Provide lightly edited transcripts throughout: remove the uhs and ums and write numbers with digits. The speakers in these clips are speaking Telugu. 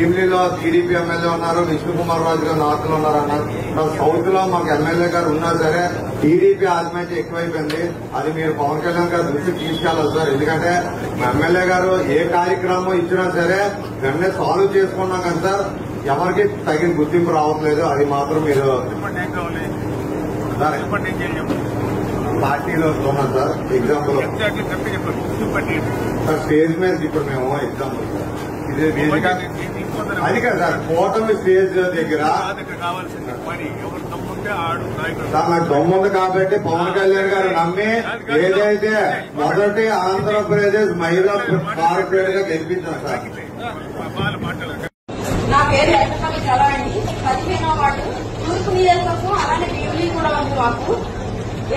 భీమిలిలో టీడీపీ ఎమ్మెల్యే ఉన్నారు, విష్ణుకుమార్ రాజు గారు నార్త్ లో ఉన్నారన్నారు. సౌత్ లో మాకు ఎమ్మెల్యే గారు ఉన్నా సరే టీడీపీ ఆత్మహత్య ఎక్కువైపోయింది. అది మీరు పవన్ కళ్యాణ్ గారు దృష్టికి తీసుకెళ్లాలి సార్. ఎందుకంటే మా ఎమ్మెల్యే గారు ఏ కార్యక్రమం ఇచ్చినా సరే వెంటనే సాల్వ్ చేసుకున్నాం కదా సార్, ఎవరికి తగిన గుర్తింపు రావట్లేదు. అది మాత్రం మీరు పార్టీలో ఉన్నాం సార్. ఎగ్జాంపుల్ సార్ స్టేజ్ మీద ఇప్పుడు మేము ఎగ్జాంపుల్ ఇది వేదిక అది కదా సార్, కూటమి స్టేజ్ దగ్గర నాకు దమ్ముంది కాబట్టి పవన్ కళ్యాణ్ గారు నమ్మి ఏదైతే మొదటి ఆంధ్రప్రదేశ్ మహిళా కార్పొరేట్ గా గెలిపించాం సార్. నా పేరు ఎట్టపల్లి కళ అండి. 15వ వార్డు తూర్పు నియోజకవర్గం. అలానే భీమిలి కూడా ఉంది మాకు.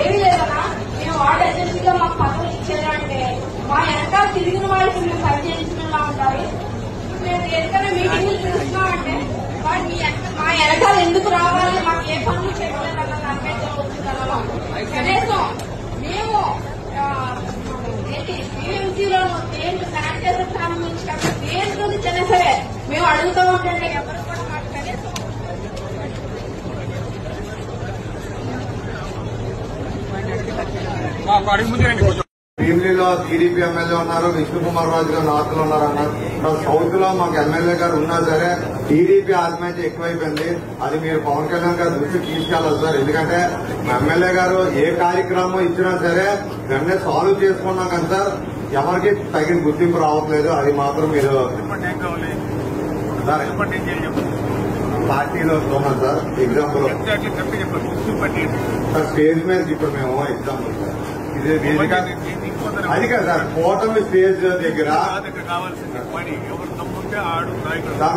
ఏమీ లేదన్నా, మేము వార్డు అధ్యక్షులుగా మాకు పదవులు ఇచ్చేదంటే మా వెనకాల తిరిగిన వాళ్ళకి మేము పనిచేయించుకున్నా ఉంటారు. మేము ఎందుకన్నా మీటింగ్లు చూస్తున్నామంటే మా వెనకాల ఎందుకు రావాలి, మాకు ఏ పనులు చేయలేదన్న దానికైతే వస్తుందన్నా. కనీసం మేము టీఎంసీలో దేంట్లో శానిటైజర్ ప్రారంభించినప్పుడు దేంట్లో చిన్న సరే మేము అడుగుతూ ఉంటే ఎవరు కూడా మాకు కనీసం భీమిలిలో టీడీపీ ఎమ్మెల్యే ఉన్నారు, విష్ణుకుమార్ రాజు గారు నార్త్ లో ఉన్నారన్నారు. సౌత్ లో మాకు ఎమ్మెల్యే గారు ఉన్నా సరే టీడీపీ ఆత్మహత్య ఎక్కువైపోయింది. అది మీరు పవన్ కళ్యాణ్ గారు దృష్టికి తీసుకెళ్లాలి సార్. ఎందుకంటే మా ఎమ్మెల్యే గారు ఏ కార్యక్రమం ఇచ్చినా సరే వెంటనే సాల్వ్ చేసుకున్నాం కదా సార్, ఎవరికి తగిన గుర్తింపు రావట్లేదు. అది మాత్రం మీరు పార్టీలో ఉన్నాం సార్. ఎగ్జాంపుల్ సార్ స్టేజ్ మీద ఇప్పుడు మేము ఎగ్జాంపుల్ సార్ ఇది వేదిక అది కదా సార్, కూటమి స్టేజ్ దగ్గర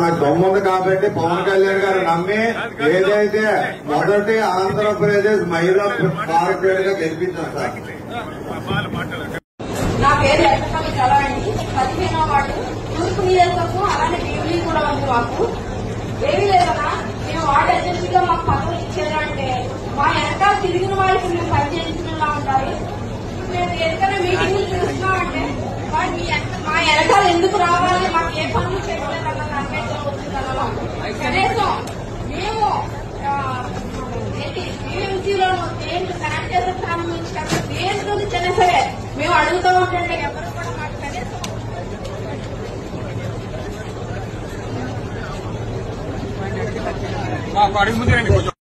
నాకు దమ్ముంది కాబట్టి పవన్ కళ్యాణ్ గారు నమ్మి ఏదైతే మొదటి ఆంధ్రప్రదేశ్ మహిళా కార్పొరేట్ గా గెలిపించాం సార్. నా పేరు ఎట్టపల్లి కళ అండి. 15వ వార్డు తూర్పు నియోజకవర్గం. అలానే భీమిలి కూడా ఉంది మాకు. ఏమీ లేదన్నా, మేము వార్డు అధ్యక్షులుగా మాకు పదవులు ఇచ్చేదంటే మా వెనకాల తిరిగిన వాళ్ళకి మేము పనిచేయించుకున్నా ఉంటారు. మేము ఎందుకన్నా మీటింగ్లు చూస్తున్నామంటే మా వెనకాల ఎందుకు రావాలి, మాకు ఏ పనులు చేయలేదన్న దానికైతే వస్తుందన్నా. కనీసం మేము టీఎంసీలో దేంట్లో శానిటైజర్ ప్రారంభించినప్పుడు దేంట్లో చిన్న సరే మేము అడుగుతూ ఉంటే ఎవరు కూడా మాకు కనీసం అడిగి ముందు